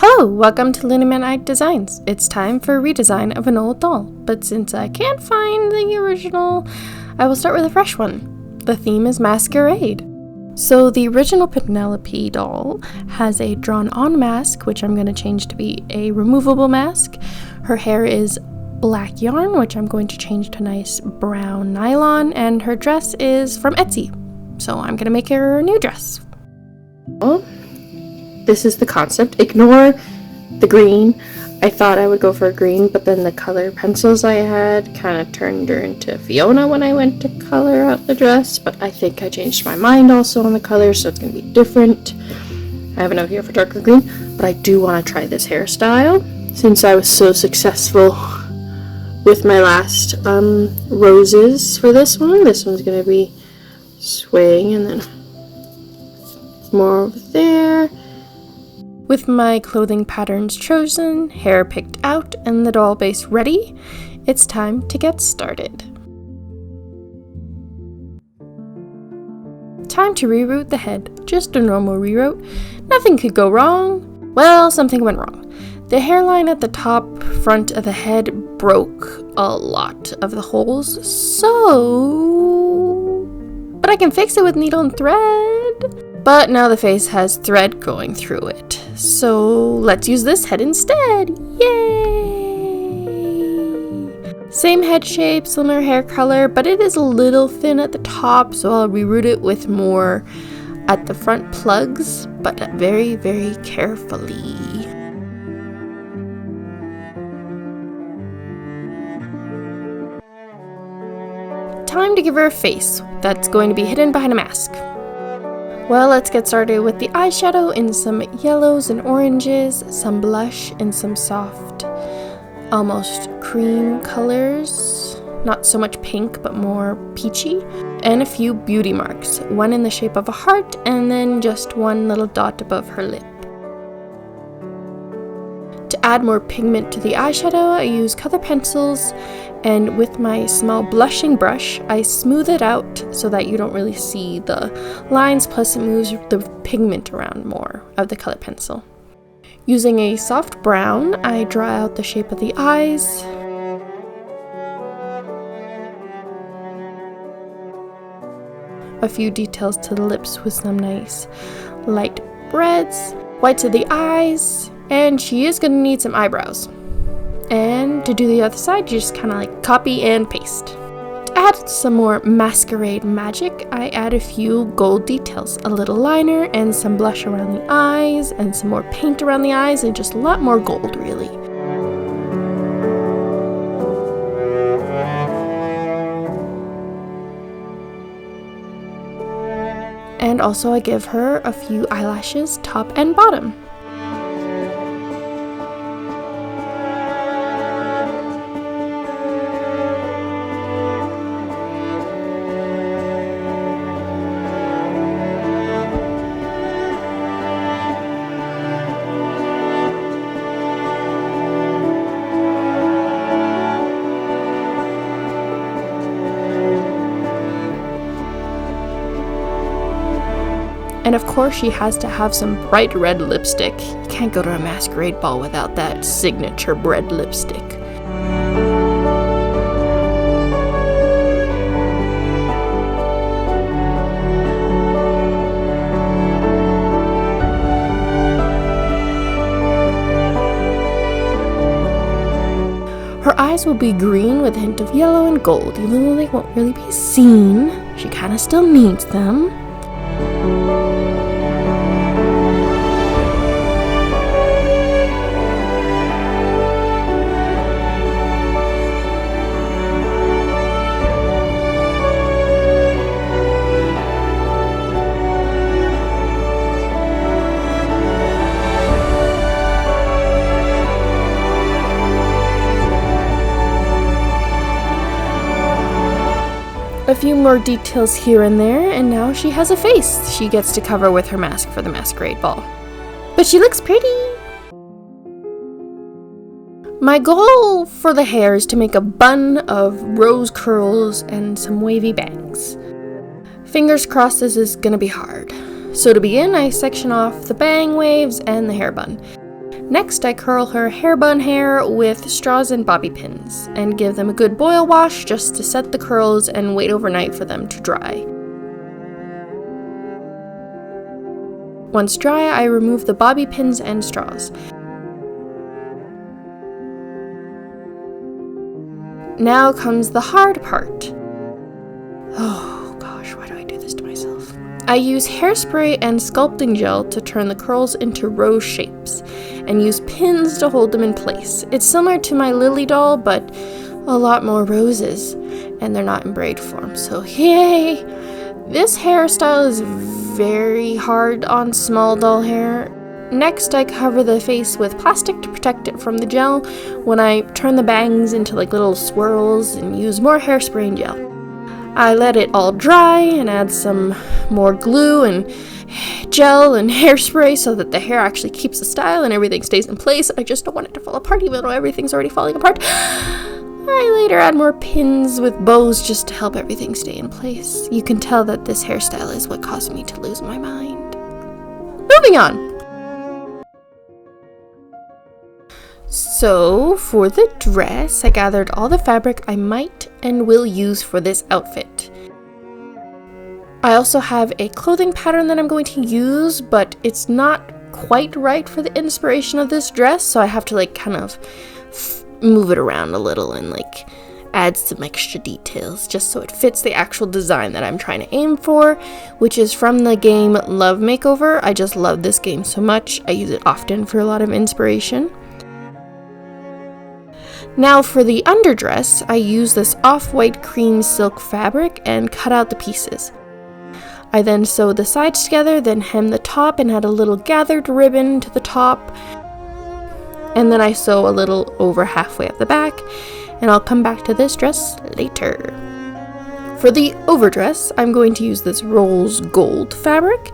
Hello, welcome to Lunamanite Designs. It's time for a redesign of an old doll, but since I can't find the original, I will start with a fresh one. The theme is Masquerade. So the original Penelope doll has a drawn-on mask, which I'm going to change to be a removable mask. Her hair is black yarn, which I'm going to change to nice brown nylon, and her dress is from Etsy. So I'm going to make her a new dress. Well, this is the concept. Ignore the green. I thought I would go for a green, but then the color pencils I had kind of turned her into Fiona when I went to color out the dress, but I think I changed my mind also on the color, so it's going to be different. I have a note here for darker green, but I do want to try this hairstyle since I was so successful with my last roses for this one. This one's going to be swaying and then more over there. With my clothing patterns chosen, hair picked out, and the doll base ready, it's time to get started. Time to reroute the head. Just a normal reroute. Nothing could go wrong. Well, something went wrong. The hairline at the top front of the head broke a lot of the holes, but I can fix it with needle and thread. But now the face has thread going through it. So let's use this head instead. Yay! Same head shape, similar hair color, but it is a little thin at the top, so I'll reroute it with more at the front plugs, but very, very carefully. Time to give her a face that's going to be hidden behind a mask. Well, let's get started with the eyeshadow in some yellows and oranges, some blush in some soft, almost cream colors, not so much pink, but more peachy, and a few beauty marks, one in the shape of a heart, and then just one little dot above her lip. To add more pigment to the eyeshadow, I use color pencils, and with my small blushing brush, I smooth it out so that you don't really see the lines, plus it moves the pigment around more of the color pencil. Using a soft brown, I draw out the shape of the eyes. A few details to the lips with some nice light reds, whites of the eyes, and she is going to need some eyebrows. And to do the other side, you just kind of like copy and paste. To add some more masquerade magic, I add a few gold details, a little liner and some blush around the eyes and some more paint around the eyes and just a lot more gold really. And also I give her a few eyelashes, top and bottom. And of course she has to have some bright red lipstick. You can't go to a masquerade ball without that signature red lipstick. Her eyes will be green with a hint of yellow and gold, even though they won't really be seen. She kind of still needs them. A few more details here and there, and now she has a face she gets to cover with her mask for the masquerade ball. But she looks pretty! My goal for the hair is to make a bun of rose curls and some wavy bangs. Fingers crossed this is gonna be hard. So to begin, I section off the bang waves and the hair bun. Next, I curl her hair bun hair with straws and bobby pins and give them a good boil wash just to set the curls and wait overnight for them to dry. Once dry, I remove the bobby pins and straws. Now comes the hard part. Oh gosh, why do I do this to myself? I use hairspray and sculpting gel to turn the curls into rose shapes and use pins to hold them in place. It's similar to my Lily doll, but a lot more roses, and they're not in braid form, so yay! This hairstyle is very hard on small doll hair. Next, I cover the face with plastic to protect it from the gel when I turn the bangs into like little swirls and use more hairspray and gel. I let it all dry and add some more glue and gel and hairspray so that the hair actually keeps the style and everything stays in place. I just don't want it to fall apart even though everything's already falling apart. I later add more pins with bows just to help everything stay in place. You can tell that this hairstyle is what caused me to lose my mind. Moving on. So, for the dress, I gathered all the fabric I might and will use for this outfit. I also have a clothing pattern that I'm going to use, but it's not quite right for the inspiration of this dress, so I have to like kind of move it around a little and like add some extra details just so it fits the actual design that I'm trying to aim for, which is from the game Love Makeover. I just love this game so much. I use it often for a lot of inspiration. Now for the underdress, I use this off-white cream silk fabric and cut out the pieces. I then sew the sides together, then hem the top and add a little gathered ribbon to the top. And then I sew a little over halfway up the back, and I'll come back to this dress later. For the overdress, I'm going to use this rose gold fabric.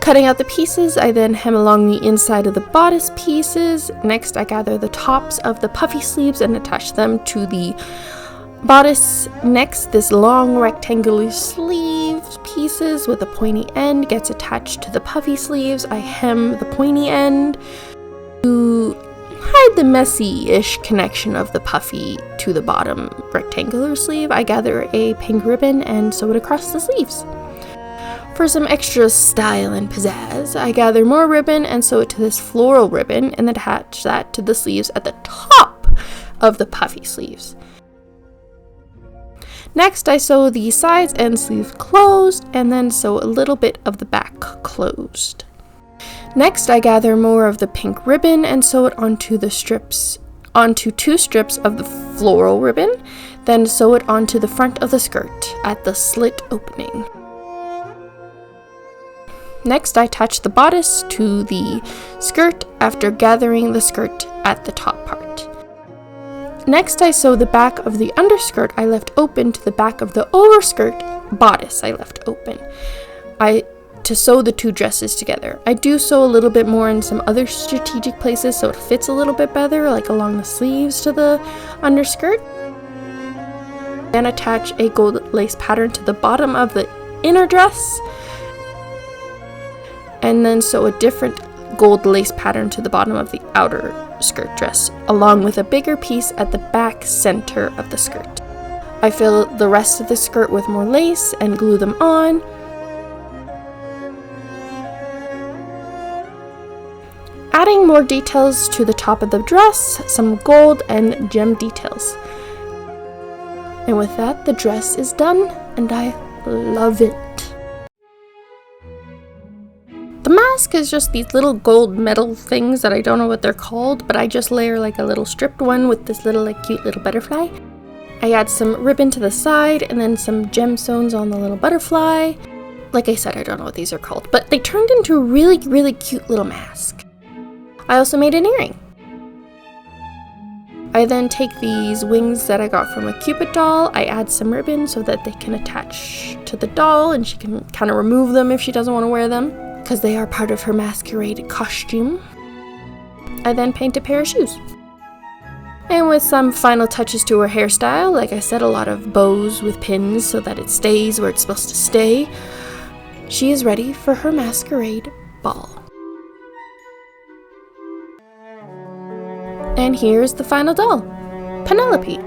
Cutting out the pieces, I then hem along the inside of the bodice pieces. Next, I gather the tops of the puffy sleeves and attach them to the bodice. Next, this long rectangular sleeve pieces with a pointy end gets attached to the puffy sleeves. I hem the pointy end to hide the messy-ish connection of the puffy to the bottom rectangular sleeve. I gather a pink ribbon and sew it across the sleeves. For some extra style and pizzazz, I gather more ribbon and sew it to this floral ribbon and attach that to the sleeves at the top of the puffy sleeves. Next, I sew the sides and sleeves closed and then sew a little bit of the back closed. Next, I gather more of the pink ribbon and sew it onto two strips of the floral ribbon, then sew it onto the front of the skirt at the slit opening. Next, I attach the bodice to the skirt after gathering the skirt at the top part. Next, I sew the back of the underskirt I left open to the back of the overskirt bodice I left open to sew the two dresses together. I do sew a little bit more in some other strategic places so it fits a little bit better, like along the sleeves to the underskirt. Then attach a gold lace pattern to the bottom of the inner dress, and then sew a different gold lace pattern to the bottom of the outer skirt dress, along with a bigger piece at the back center of the skirt. I fill the rest of the skirt with more lace and glue them on. Adding more details to the top of the dress, some gold and gem details. And with that, the dress is done, and I love it. The mask is just these little gold metal things that I don't know what they're called, but I just layer like a little stripped one with this little like cute little butterfly. I add some ribbon to the side and then some gemstones on the little butterfly. Like I said, I don't know what these are called, but they turned into a really, really cute little mask. I also made an earring. I then take these wings that I got from a Cupid doll. I add some ribbon so that they can attach to the doll and she can kind of remove them if she doesn't want to wear them, because they are part of her masquerade costume. I then paint a pair of shoes. And with some final touches to her hairstyle, like I said, a lot of bows with pins so that it stays where it's supposed to stay, she is ready for her masquerade ball. And here's the final doll, Penelope.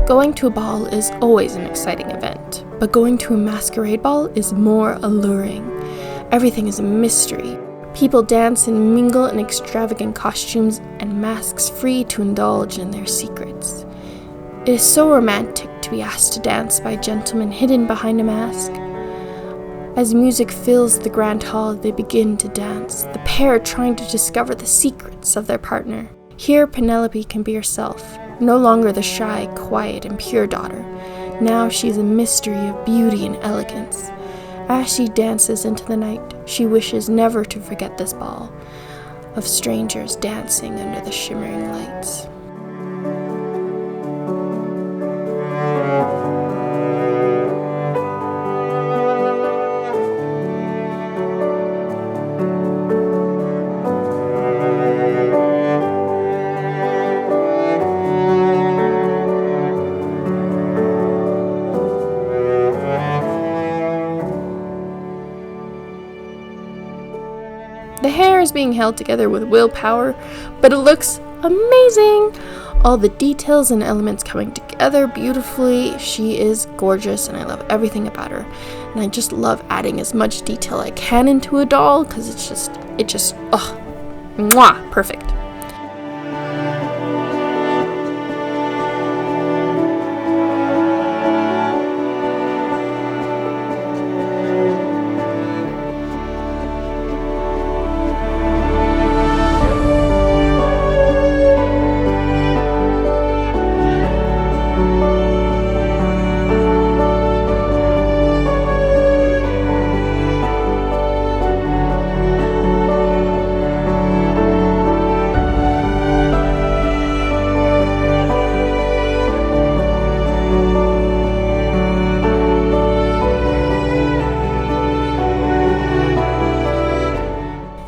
Going to a ball is always an exciting event, but going to a masquerade ball is more alluring. Everything is a mystery. People dance and mingle in extravagant costumes and masks free to indulge in their secrets. It is so romantic to be asked to dance by a gentleman hidden behind a mask. As music fills the grand hall, they begin to dance, the pair trying to discover the secrets of their partner. Here, Penelope can be herself, no longer the shy, quiet, and pure daughter. Now she's a mystery of beauty and elegance. As she dances into the night, she wishes never to forget this ball of strangers dancing under the shimmering lights. The hair is being held together with willpower, but it looks amazing! All the details and elements coming together beautifully. She is gorgeous and I love everything about her. And I just love adding as much detail I can into a doll because it just, mwah, perfect.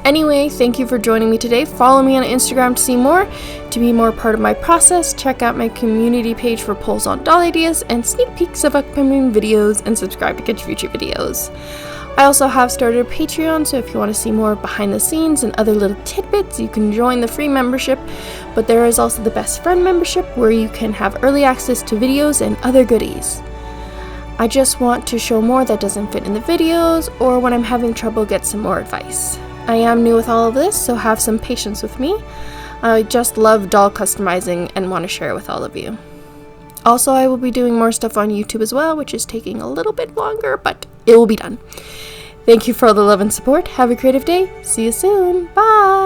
Anyway, thank you for joining me today. Follow me on Instagram to see more. To be more part of my process, check out my community page for polls on doll ideas and sneak peeks of upcoming videos, and subscribe to catch future videos. I also have started a Patreon, so if you want to see more behind the scenes and other little tidbits, you can join the free membership. But there is also the best friend membership where you can have early access to videos and other goodies. I just want to show more that doesn't fit in the videos, or when I'm having trouble, get some more advice. I am new with all of this, so have some patience with me. I just love doll customizing and want to share it with all of you. Also, I will be doing more stuff on YouTube as well, which is taking a little bit longer, but it will be done. Thank you for all the love and support. Have a creative day. See you soon. Bye!